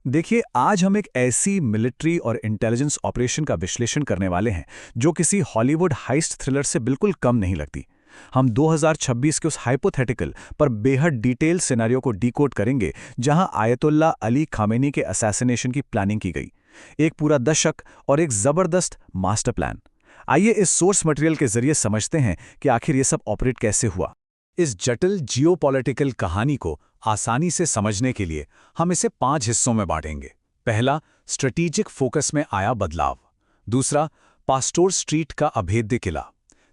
देखिए, आज हम एक ऐसी मिलिट्री और इंटेलिजेंस ऑपरेशन का विश्लेषण करने वाले हैं जो किसी हॉलीवुड हाइस्ट थ्रिलर से बिल्कुल कम नहीं लगती। हम 2026 के उस हाइपोथेटिकल पर बेहद डिटेल सिनेरियो को डिकोड करेंगे जहां आयतुल्ला अली खामेनी के असैसिनेशन की प्लानिंग की गई। एक पूरा दशक और एक जबरदस्त मास्टर प्लान। आइए इस सोर्स मटेरियल के जरिए समझते हैं कि आखिर ये सब ऑपरेट कैसे हुआ। इस जटिल जियोपॉलिटिकल कहानी को आसानी से समझने के लिए हम इसे 5 हिस्सों में बांटेंगे। पहला, स्ट्रेटेजिक फोकस में आया बदलाव। दूसरा, पास्टोर स्ट्रीट का अभेद्य किला।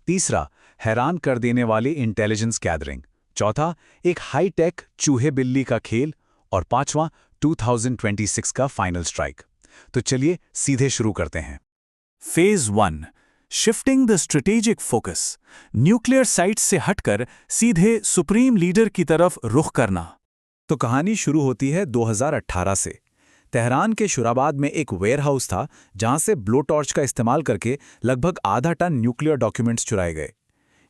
तीसरा, हैरान कर देने वाली इंटेलिजेंस गैदरिंग। चौथा, एक हाई-टेक चूहे बिल्ली का खेल। और पांचवां, 2026 का फाइनल स्ट्राइक। तो चलिए सीधे शुरू करते हैं। Phase 1, shifting the strategic focus. Nuclear sites से हटकर सीधे सुप्रीम लीडर की तरफ रुख करना। तो कहानी शुरू होती है 2018 से। तेहरान के शुराबाद में एक वेयरहाउस था जहां से ब्लो टॉर्च का इस्तेमाल करके लगभग आधा टन न्यूक्लियर डॉक्यूमेंट्स चुराए गए।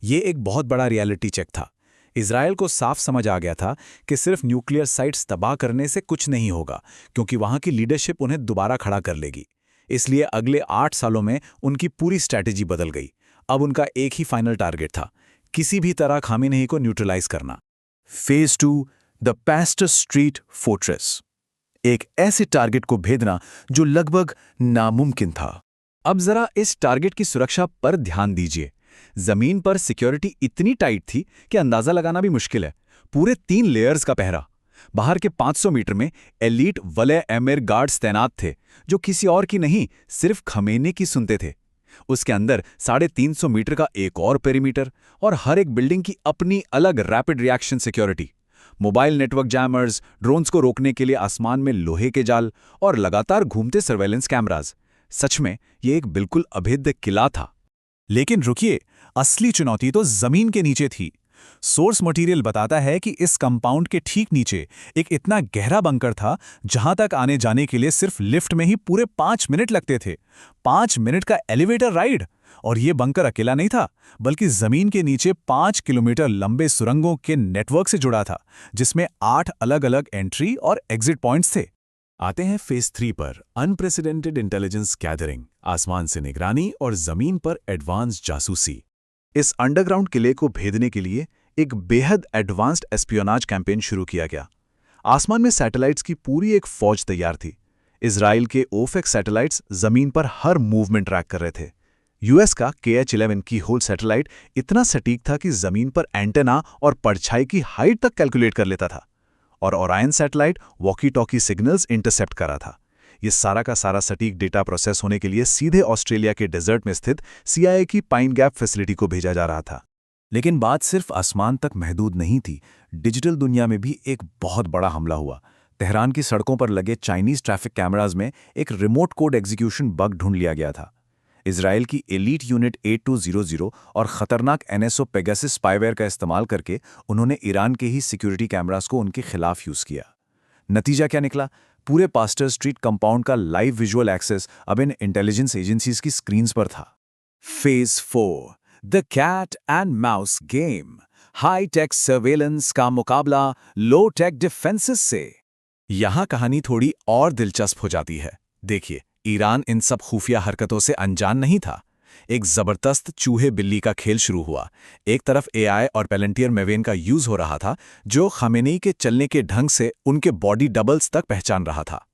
ये एक बहुत बड़ा रियलिटी चेक था। इजराइल को साफ समझ आ गया था कि सिर्फ न्यूक्लियर साइट्स तबाह करने से कुछ नहीं होगा, क्योंकि वहां की लीडरशिप उन्हें दोबारा खड़ा कर लेगी। इसलिए अगले 8 सालों में उनकी पूरी स्ट्रैटेजी बदल गई। अब उनका एक ही फाइनल टारगेट था, किसी भी तरह खामेनेई को न्यूट्रलाइज करना। Phase 2, the pastor street fortress. एक ऐसे टारगेट को भेदना जो लगभग नामुमकिन था। अब जरा इस टारगेट की सुरक्षा पर ध्यान दीजिए। जमीन पर सिक्योरिटी इतनी टाइट थी कि अंदाजा लगाना भी मुश्किल है। पूरे 3 लेयर्स का पहरा। बाहर के 500 मीटर में एलीट वलय एमिर गार्ड्स तैनात थे, जो किसी और की नहीं, सिर्फ खमेनी की सुनते थे। उसके अंदर 350 मीटर का एक और पेरीमीटर, और हर एक बिल्डिंग की अपनी अलग rapid reaction security. Mobile network jammers, drones को रोकने के लिए आसमान में लोहे के जाल, और लगातार घूमते सर्वेलेंस कैमराज। सच में ये एक बिल्कुल अभेद्य किला था। लेकिन रुकिए, असली चुनौती तो जमीन के नीचे थी। सोर्स मटेरियल बताता है कि इस कंपाउंड के ठीक नीचे एक इतना गहरा बंकर था जहां तक आने जाने के लिए सिर्फ लिफ्ट में ही पूरे 5 मिनट लगते थे। 5 मिनट का एलिवेटर राइड! और ये बंकर अकेला नहीं था, बल्कि जमीन के नीचे 5 किलोमीटर लंबे सुरंगों के नेटवर्क से जुड़ा था, जिसमें 8 अलग-अलग एंट्री और एग्जिट पॉइंट्स थे। आते हैं फेज 3 पर, अनप्रेसिडेंटेड इंटेलिजेंस गैदरिंग, आसमान से निगरानी और जमीन पर एडवांस जासूसी। इस अंडरग्राउंड किले को भेदने के लिए एक बेहद एडवांस्ड एस्पियोनाज कैंपेन शुरू किया गया। आसमान में सैटेलाइट्स की पूरी एक फौज तैयार थी। इजराइल के ओफेक्स सैटेलाइट्स जमीन पर हर मूवमेंट ट्रैक कर रहे थे। यूएस का KH-11 की होल सैटेलाइट इतना सटीक था कि जमीन पर एंटेना और परछाई की हाइट तक कैलकुलेट कर लेता था। और Orion satellite walkie talkie signals intercept करा था। ये सारा का सारा सटीक डेटा प्रोसेस होने के लिए सीधे ऑस्ट्रेलिया के डेजर्ट में स्थित CIA की पाइन गैप फैसिलिटी को भेजा जा रहा था। लेकिन बात सिर्फ आसमान तक महदूद नहीं थी। डिजिटल दुनिया में भी एक बहुत बड़ा हमला हुआ। तेहरान की सड़कों पर लगे चाइनीज ट्रैफिक कैमराज में एक रिमोट कोड एग्जीक्यूशन बग ढूंढ लिया गया था। इजराइल की एलीट यूनिट 8200 और खतरनाक NSO पेगासस स्पाईवेयर का इस्तेमाल करके उन्होंने ईरान के ही सिक्योरिटी कैमरास को उनके खिलाफ यूज किया। नतीजा क्या निकला? पूरे पास्टर स्ट्रीट कंपाउंड का लाइव विजुअल एक्सेस अब इन इंटेलिजेंस एजेंसीज की स्क्रीन्स पर था। Phase 4, the cat and mouse game. High tech surveillance का मुकाबला लो टेक डिफेंसेस से। यहां कहानी थोड़ी और दिलचस्प हो जाती है। देखिए, ईरान इन सब खुफिया हरकतों से अनजान नहीं था। एक जबरदस्त चूहे बिल्ली का खेल शुरू हुआ। एक तरफ AI और पेलेंटियर मेवेन का यूज हो रहा था, जो खामेनेई के चलने के ढंग से उनके बॉडी डबल्स तक पहचान रहा था।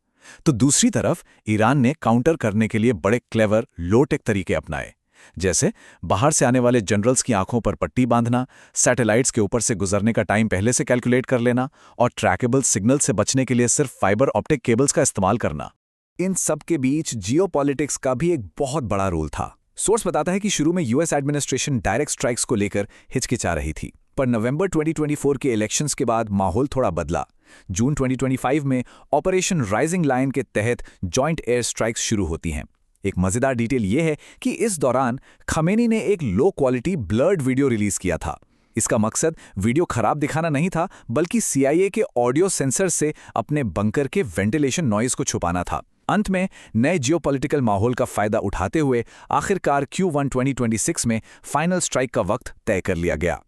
तो दूसरी तरफ ईरान ने काउंटर करने के लिए बड़े क्लेवर लो टेक तरीके अपनाए, जैसे बाहर से आने वाले जनरल्स की आंखों पर पट्टी बांधना, सैटेलाइट्स के ऊपर से गुजरने का टाइम पहले से कैलकुलेट कर लेना, और ट्रैकेबल सिग्नल से बचने के लिए सिर्फ फाइबर ऑप्टिक केबल्स का इस्तेमाल करना। इन सब के बीच जियोपॉलिटिक्स का भी एक बहुत बड़ा रोल था। सोर्स बताता है कि शुरू में यूएस एडमिनिस्ट्रेशन डायरेक्ट स्ट्राइक्स को लेकर हिचकिचा रही थी, पर नवंबर 2024 के इलेक्शंस के बाद माहौल थोड़ा बदला। जून 2025 में ऑपरेशन राइजिंग लायन के तहत जॉइंट एयर स्ट्राइक्स शुरू होती हैं। एक मजेदार डिटेल यह है कि इस दौरान खमेनी ने एक low quality blurred video release किया था। इसका मकसद वीडियो खराब दिखाना नहीं था, बल्कि CIA के ऑडियो सेंसर से अपने बंकर के वेंटिलेशन नॉइज को छुपाना था। अंत में नए जियोपॉलिटिकल माहौल का फायदा उठाते हुए आखिरकार Q1 2026 में फाइनल स्ट्राइक का वक्त तय कर लिया गया।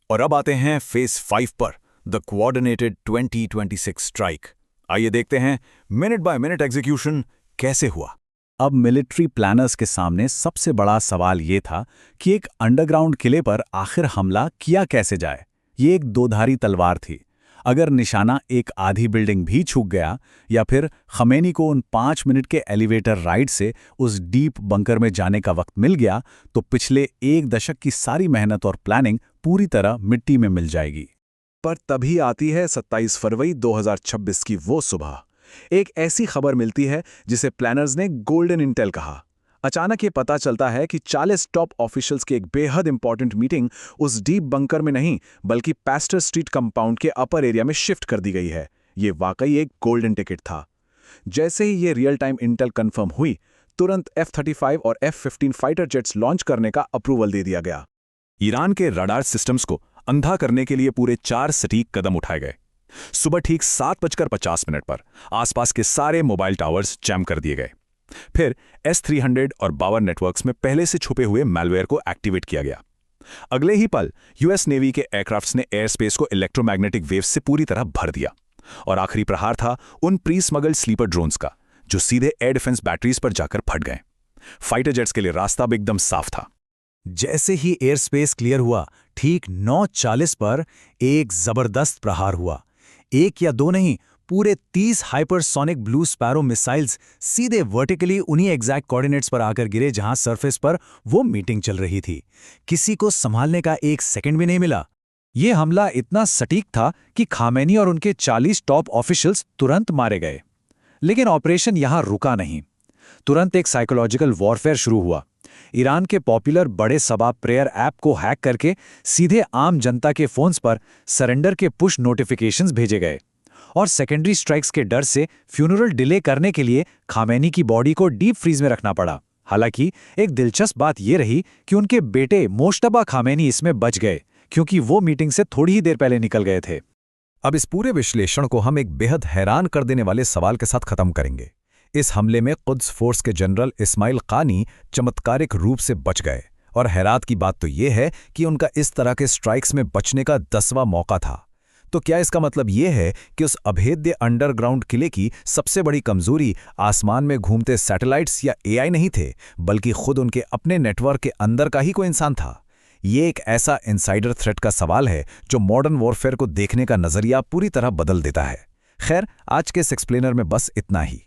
और अब आते हैं फेज 5 पर, द कोऑर्डिनेटेड 2026 स्ट्राइक। आइए देखते हैं मिनट बाय मिनट एग्जीक्यूशन कैसे हुआ। अब मिलिट्री प्लानर्स के सामने सबसे बड़ा सवाल ये था कि एक अंडरग्राउंड किले पर आखिर हमला किया कैसे जाए। ये एक दोधारी तलवार थी। अगर निशाना एक आधी बिल्डिंग भी छूट गया या फिर खमेनी को उन 5 मिनट के एलिवेटर राइड से उस डीप बंकर में जाने का वक्त मिल गया तो पिछले 1 दशक की सारी मेहनत और प्लानिंग पूरी तरह मिट्टी में मिल जाएगी। पर तभी आती है 27 फरवरी 2026 की वो सुबह। एक ऐसी खबर मिलती है जिसे प्लानर्स ने गोल्डन इंटेल कहा। अचानक ये पता चलता है कि 40 टॉप ऑफिशियल्स की एक बेहद इंपॉर्टेंट मीटिंग उस डीप बंकर में नहीं बल्कि पैस्टर स्ट्रीट कंपाउंड के अपर एरिया में शिफ्ट कर दी गई है। ये वाकई एक गोल्डन टिकट था। जैसे ही ये रियल टाइम इंटेल कंफर्म हुई, तुरंत F-35 और F-15 फाइटर जेट्स लॉन्च करने का अप्रूवल दे दिया गया। ईरान के रडार सिस्टम्स को अंधा करने के लिए पूरे 4 सटीक कदम उठाए गए। सुबह ठीक 7:50 पर आसपास के सारे मोबाइल टावर्स जैम कर दिए गए। फिर S-300 और बावर नेटवर्क्स में पहले से छुपे हुए मैलवेयर को एक्टिवेट किया गया। अगले ही पल यूएस नेवी के एयरक्राफ्ट्स ने एयर स्पेस को इलेक्ट्रोमैग्नेटिक वेव्स से पूरी तरह भर दिया। और आखिरी प्रहार था उन प्री स्मगल्ड स्लीपर ड्रोन्स का, जो सीधे एयर डिफेंस बैटरीज पर जाकर फट गए। फाइटर जेट्स के लिए रास्ता अब एकदम साफ था। जैसे ही एयर स्पेस क्लियर हुआ, ठीक 9:40 पर एक जबरदस्त प्रहार हुआ। एक या दो नहीं, पूरे 30 हाइपरसोनिक ब्लू स्पैरो मिसाइल्स सीधे वर्टिकली उन्हीं एग्जैक्ट कोऑर्डिनेट्स पर आकर गिरे जहां सरफेस पर वो मीटिंग चल रही थी। किसी को संभालने का 1 सेकंड भी नहीं मिला। ये हमला इतना सटीक था कि खामेनी और उनके 40 टॉप ऑफिशियल्स तुरंत मारे गए। लेकिन ऑपरेशन यहां रुका नहीं। तुरंत एक साइकोलॉजिकल वॉरफेयर शुरू हुआ। ईरान के पॉपुलर बड़े सभा प्रेयर ऐप को हैक करके सीधे आम जनता के फोन्स पर सरेंडर के पुश नोटिफिकेशंस भेजे गए। और सेकेंडरी स्ट्राइक्स के डर से फ्यूनरल डिले करने के लिए खामेनी की बॉडी को डीप फ्रीज में रखना पड़ा। हालांकि एक दिलचस्प बात यह रही कि उनके बेटे मोश्तबा खामेनी इसमें बच गए, क्योंकि वो मीटिंग से थोड़ी ही देर पहले निकल गए थे। अब इस पूरे विश्लेषण को हम एक बेहद हैरान कर देने वाले सवाल के साथ खत्म करेंगे। इस हमले में कुद्स फोर्स के जनरल इस्माइल कानी चमत्कारिक रूप से बच गए, और हैरात की बात तो यह है कि उनका इस तरह के स्ट्राइक्स में बचने का 10वां मौका था। तो क्या इसका मतलब यह है कि उस अभेद्य अंडरग्राउंड किले की सबसे बड़ी कमजोरी आसमान में घूमते सैटेलाइट्स या एआई नहीं थे, बल्कि खुद उनके अपने नेटवर्क के अंदर का ही कोई इंसान था? ये एक ऐसा इनसाइडर थ्रेट का सवाल है जो मॉडर्न वॉरफेयर को देखने का नजरिया पूरी तरह बदल देता है। खैर, आज के इस एक्सप्लेनर में बस इतना ही।